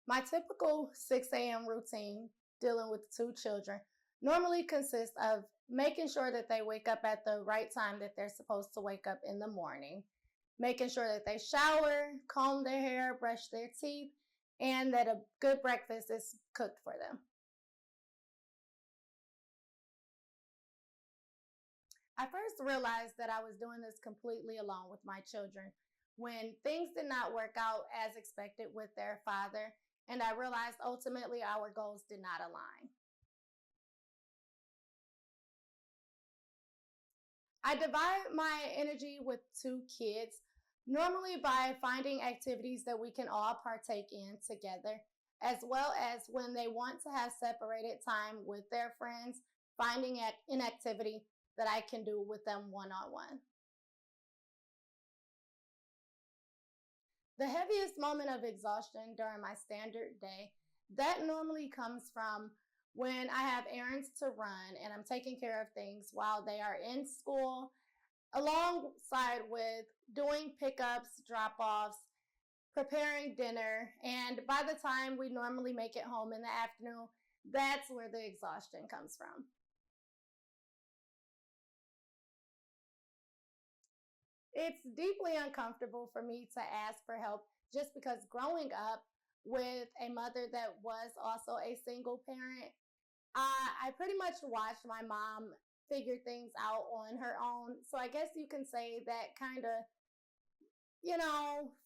My typical 6 a.m. routine dealing with two children normally consists of making sure that they wake up at the right time that they're supposed to wake up in the morning, making sure that they shower, comb their hair, brush their teeth, and that a good breakfast is cooked for them. I first realized that I was doing this completely alone with my children when things did not work out as expected with their father, and I realized ultimately our goals did not align. I divide my energy with two kids, normally by finding activities that we can all partake in together, as well as when they want to have separated time with their friends, finding an activity that I can do with them one on one. The heaviest moment of exhaustion during my standard day, that normally comes from when I have errands to run and I'm taking care of things while they are in school, alongside with doing pickups, drop offs, preparing dinner. And by the time we normally make it home in the afternoon, that's where the exhaustion comes from. It's deeply uncomfortable for me to ask for help just because growing up with a mother that was also a single parent, I pretty much watched my mom figure things out on her own. So I guess you can say that kind of,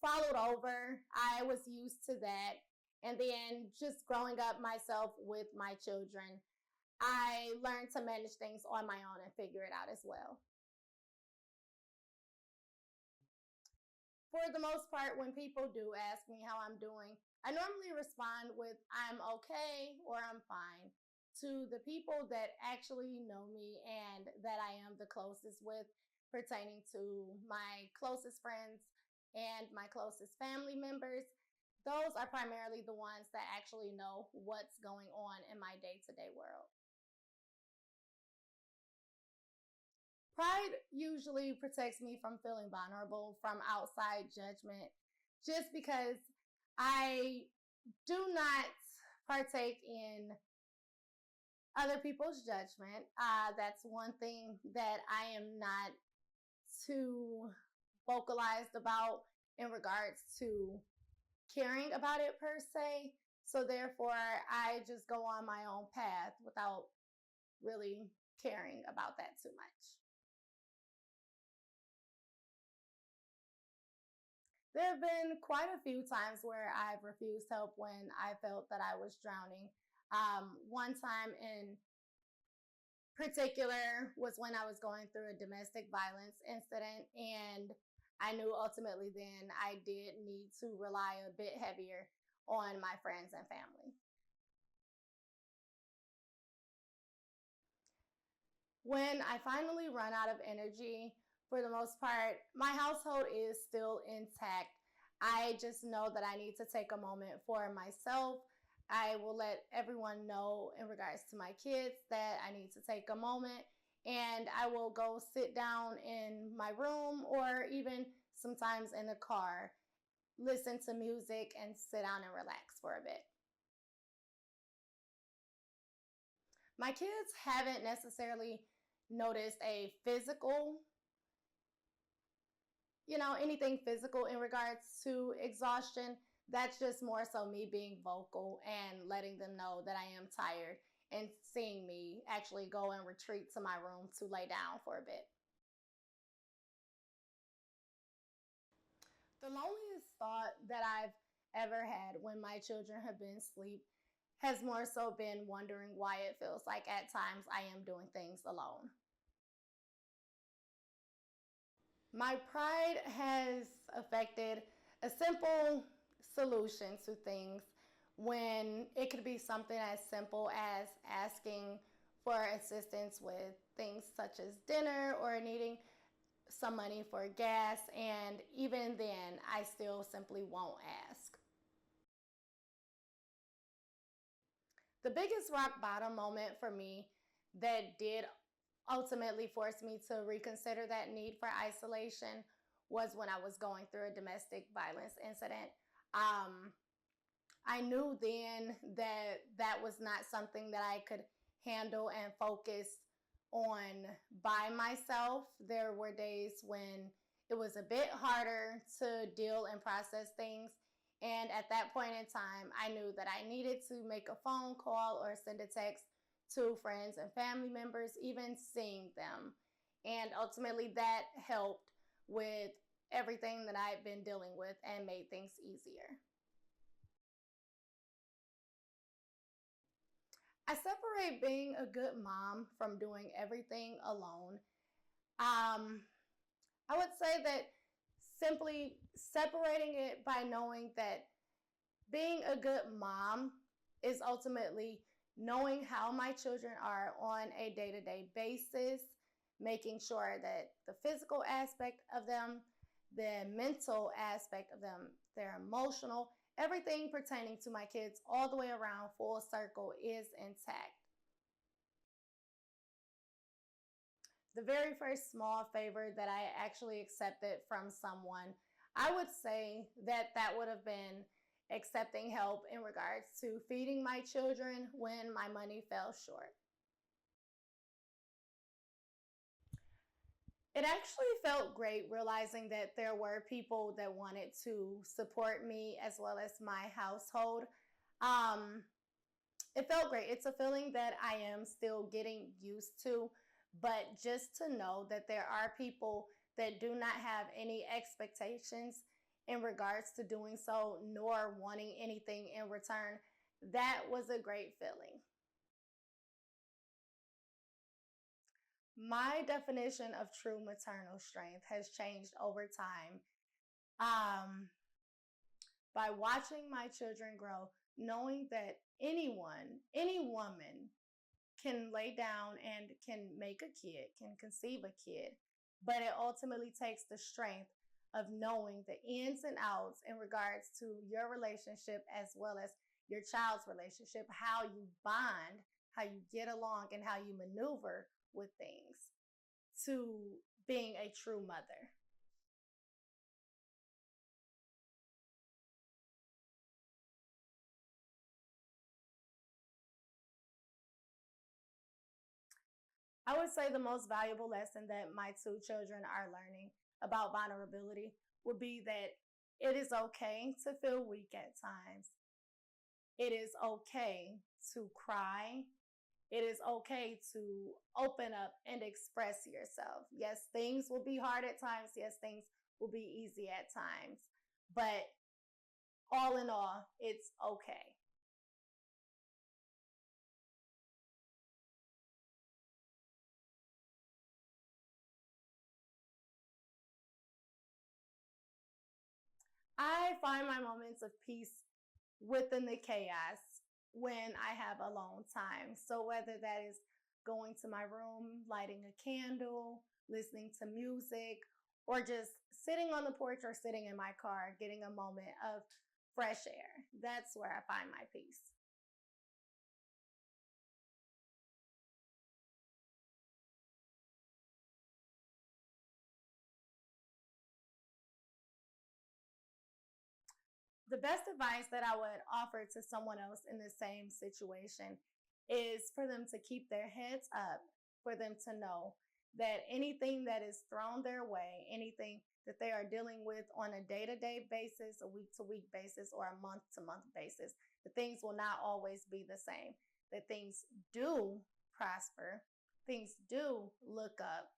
followed over. I was used to that. And then just growing up myself with my children, I learned to manage things on my own and figure it out as well. For the most part, when people do ask me how I'm doing, I normally respond with I'm okay or I'm fine. To the people that actually know me and that I am the closest with, pertaining to my closest friends and my closest family members, those are primarily the ones that actually know what's going on in my day to day world. Pride usually protects me from feeling vulnerable from outside judgment just because I do not partake in other people's judgment. That's one thing that I am not too vocalized about in regards to caring about it per se. So therefore, I just go on my own path without really caring about that too much. There have been quite a few times where I've refused help when I felt that I was drowning. One time in particular was when I was going through a domestic violence incident, and I knew ultimately then I did need to rely a bit heavier on my friends and family. When I finally run out of energy, for the most part, my household is still intact. I just know that I need to take a moment for myself. I will let everyone know in regards to my kids that I need to take a moment, and I will go sit down in my room or even sometimes in the car, listen to music, and sit down and relax for a bit. My kids haven't necessarily noticed a physical, anything physical in regards to exhaustion. That's just more so me being vocal and letting them know that I am tired and seeing me actually go and retreat to my room to lay down for a bit. The loneliest thought that I've ever had when my children have been asleep has more so been wondering why it feels like at times I am doing things alone. My pride has affected a simple solution to things when it could be something as simple as asking for assistance with things such as dinner or needing some money for gas. And even then, I still simply won't ask. The biggest rock bottom moment for me that did ultimately forced me to reconsider that need for isolation was when I was going through a domestic violence incident. Um, I knew then that that was not something that I could handle and focus on by myself. There were days when it was a bit harder to deal and process things. And at that point in time, I knew that I needed to make a phone call or send a text to friends and family members, even seeing them. And ultimately, that helped with everything that I've been dealing with and made things easier. I separate being a good mom from doing everything alone. Um, I would say that simply separating it by knowing that being a good mom is ultimately knowing how my children are on a day to day basis, making sure that the physical aspect of them, the mental aspect of them, their emotional, everything pertaining to my kids all the way around full circle is intact. The very first small favor that I actually accepted from someone, I would say that that would have been accepting help in regards to feeding my children when my money fell short. It actually felt great realizing that there were people that wanted to support me as well as my household. Um, it felt great. It's a feeling that I am still getting used to, but just to know that there are people that do not have any expectations in regards to doing so, nor wanting anything in return, that was a great feeling. My definition of true maternal strength has changed over time. Um, by watching my children grow, knowing that anyone, any woman can lay down and can make a kid, can conceive a kid, but it ultimately takes the strength of knowing the ins and outs in regards to your relationship as well as your child's relationship, how you bond, how you get along, and how you maneuver with things to being a true mother. I would say the most valuable lesson that my two children are learning about vulnerability would be that it is okay to feel weak at times. It is okay to cry. It is okay to open up and express yourself. Yes, things will be hard at times. Yes, things will be easy at times. But all in all, it's okay. I find my moments of peace within the chaos when I have alone time. So whether that is going to my room, lighting a candle, listening to music, or just sitting on the porch or sitting in my car, getting a moment of fresh air. That's where I find my peace. The best advice that I would offer to someone else in the same situation is for them to keep their heads up, for them to know that anything that is thrown their way, anything that they are dealing with on a day to day basis, a week to week basis, or a month to month basis, that things will not always be the same, that things do prosper, things do look up,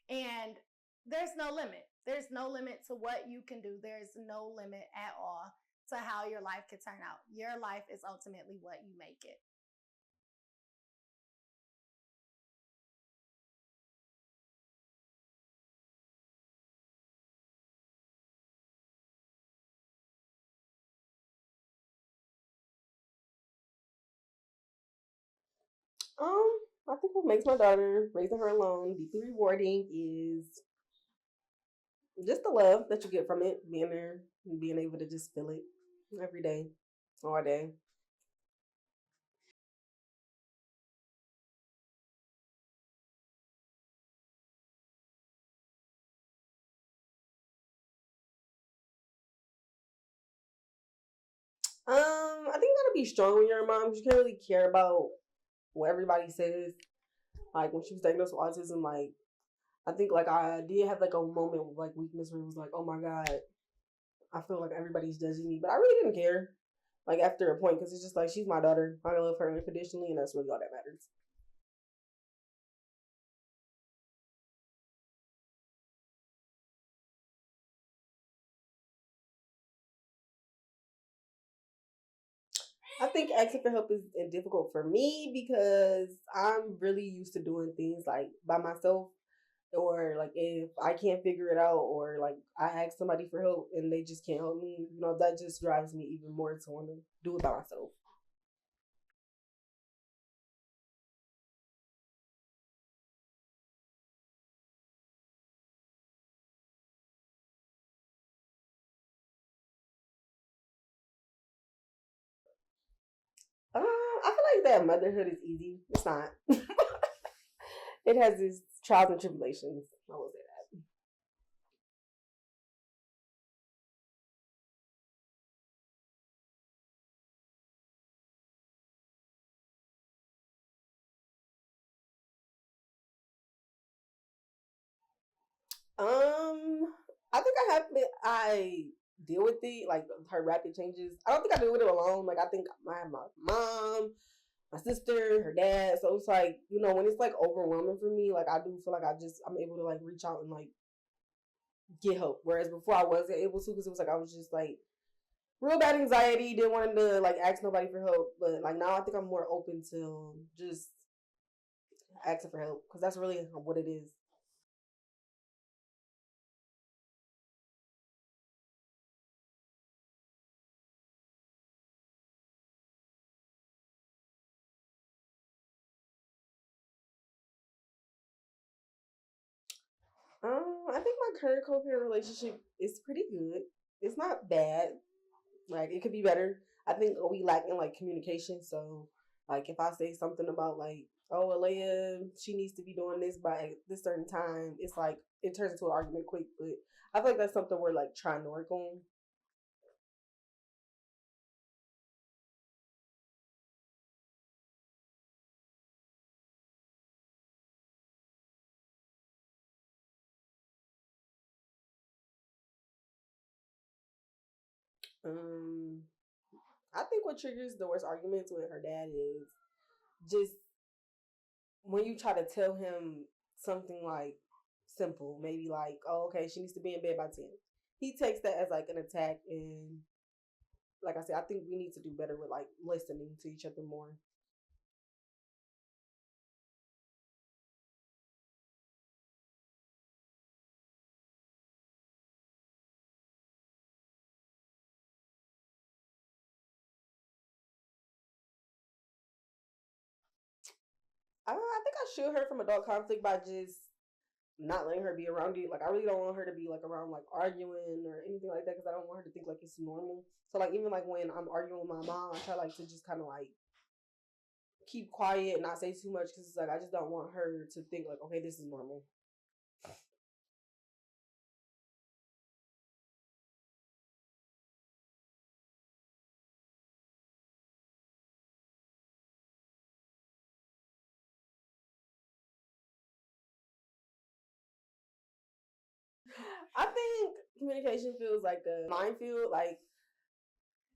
and there's no limit. There's no limit to what you can do. There's no limit at all to how your life could turn out. Your life is ultimately what you make it. I think what makes my daughter raising her alone deeply rewarding is just the love that you get from it, being there and being able to just feel it every day, all day. I think you gotta be strong when you're a mom. You can't really care about what everybody says. Like when she was diagnosed with autism, like I think like I did have like a moment of like weakness where it was like, oh my god, I feel like everybody's judging me, but I really didn't care. Like after a point, because it's just like she's my daughter. I love her unconditionally, and that's really all that matters. I think asking for help is difficult for me because I'm really used to doing things like by myself, or like if I can't figure it out, or like I ask somebody for help and they just can't help me, that just drives me even more to want to do it by myself. I feel like that motherhood is easy. It's not. It has its trials and tribulations. I will say that. I think I deal with it like her rapid changes. I don't think I deal with it alone. Like I think I have my mom, my sister, her dad. So it's like, when it's like overwhelming for me, like I do feel like I'm able to like reach out and like get help. Whereas before I wasn't able to because it was like I was just like real bad anxiety, didn't want to like ask nobody for help. But like now I think I'm more open to just asking for help because that's really what it is. I think my current co-parent relationship is pretty good. It's not bad. Like it could be better. I think we lack in like communication. So like if I say something about like, oh Alea, she needs to be doing this by this certain time, it's like it turns into an argument quick. But I feel like that's something we're like trying to work on. Um, I think what triggers the worst arguments with her dad is just when you try to tell him something like simple, maybe like, oh, okay, she needs to be in bed by 10. He takes that as like an attack. And like I said, I think we need to do better with like listening to each other more. I think I shield her from adult conflict by just not letting her be around it. Like I really don't want her to be like around like arguing or anything like that because I don't want her to think like it's normal. So like even like when I'm arguing with my mom, I try like to just kind of like keep quiet and not say too much because it's like I just don't want her to think like, okay, this is normal. I think communication feels like a minefield. Like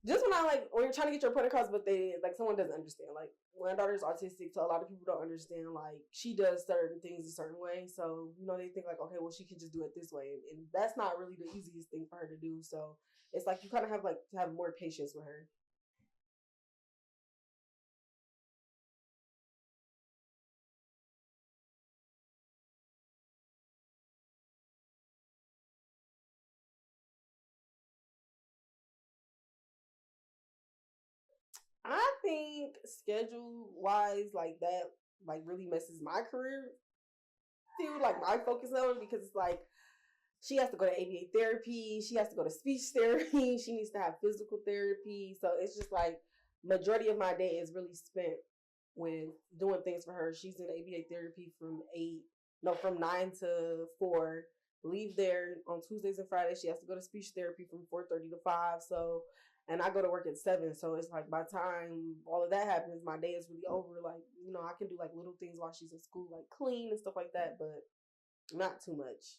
just when I like when you're trying to get your point across, but they like someone doesn't understand. Like my daughter's autistic, so a lot of people don't understand. Like she does certain things a certain way, so they think like, okay, well she can just do it this way, and that's not really the easiest thing for her to do. So it's like you kind of have like to have more patience with her. I think schedule wise, like that, like really messes my career too. Like my focus on because it's like she has to go to ABA therapy. She has to go to speech therapy. She needs to have physical therapy. So it's just like majority of my day is really spent with doing things for her. She's in ABA therapy from 8, no, from 9 to 4. Leave there on Tuesdays and Fridays. She has to go to speech therapy from 4:30 to 5. So and I go to work at 7. So it's like by the time all of that happens, my day is really over. Like, I can do like little things while she's in school, like clean and stuff like that, but not too much.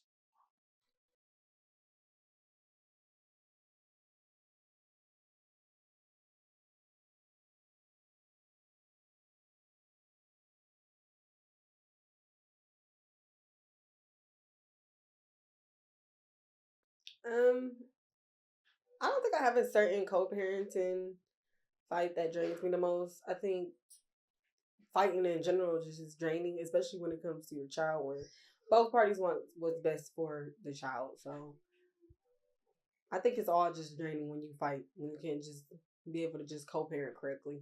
Um, I don't think I have a certain co-parenting fight that drains me the most. I think fighting in general just is draining, especially when it comes to your child, when both parties want what's best for the child. So I think it's all just draining when you fight, when you can't just be able to just co-parent correctly.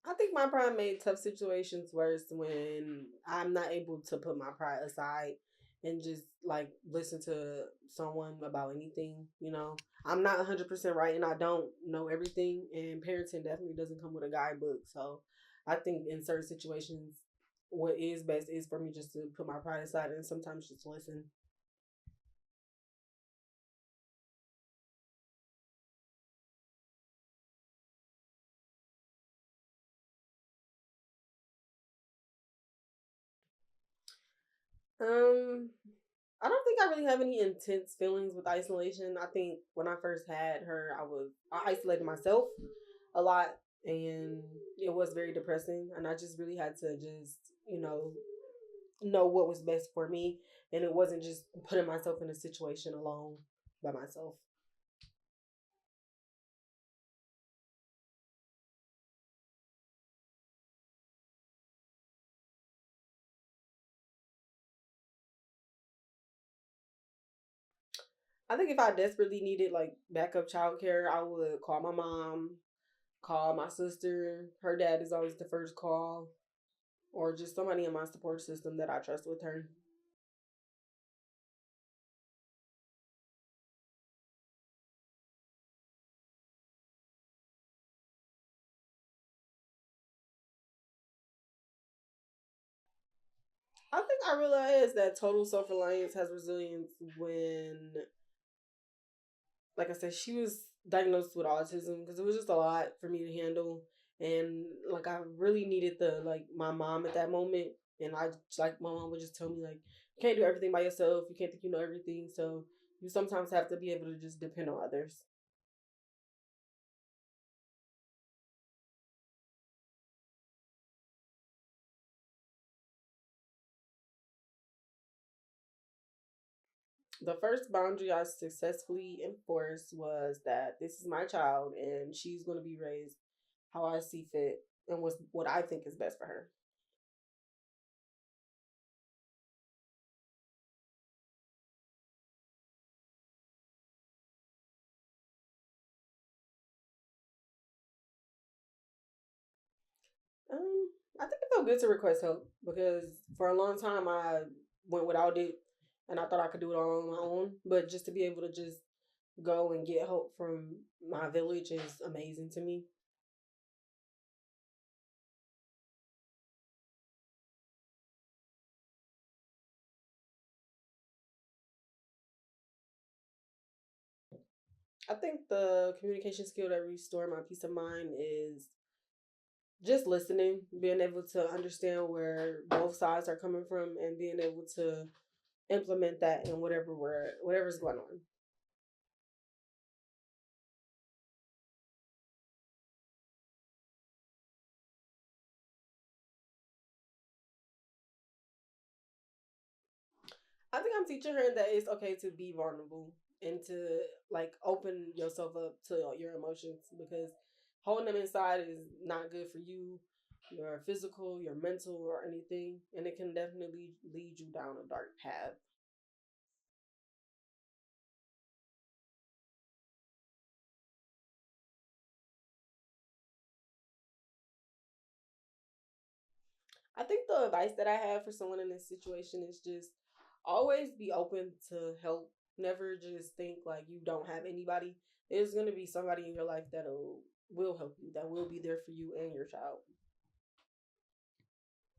I think my pride made tough situations worse when I'm not able to put my pride aside and just like listen to someone about anything. I'm not 100% right and I don't know everything, and parenting definitely doesn't come with a guidebook. So I think in certain situations, what is best is for me just to put my pride aside and sometimes just listen. Um, I don't think I really have any intense feelings with isolation. I think when I first had her, I isolated myself a lot, and it was very depressing. And I just really had to just know what was best for me, and it wasn't just putting myself in a situation alone by myself. I think if I desperately needed like backup childcare, I would call my mom, call my sister. Her dad is always the first call, or just somebody in my support system that I trust with her. I think I realized that total self reliance has resilience when, like I said, she was diagnosed with autism because it was just a lot for me to handle, and like I really needed the like my mom at that moment, and I like my mom would just tell me like you can't do everything by yourself, you can't think you know everything, so you sometimes have to be able to just depend on others. The first boundary I successfully enforced was that this is my child and she's going to be raised how I see fit and what I think is best for her. Um, I think it felt good to request help because for a long time I went without it and I thought I could do it all on my own. But just to be able to just go and get help from my village is amazing to me. I think the communication skill that restored my peace of mind is just listening, being able to understand where both sides are coming from and being able to implement that in whatever's going on. I think I'm teaching her that it's okay to be vulnerable and to like open yourself up to your emotions because holding them inside is not good for you, your physical, your mental, or anything, and it can definitely lead you down a dark path. I think the advice that I have for someone in this situation is just always be open to help. Never just think like you don't have anybody it's gonna be somebody in your life that will help you, that will be there for you and your child.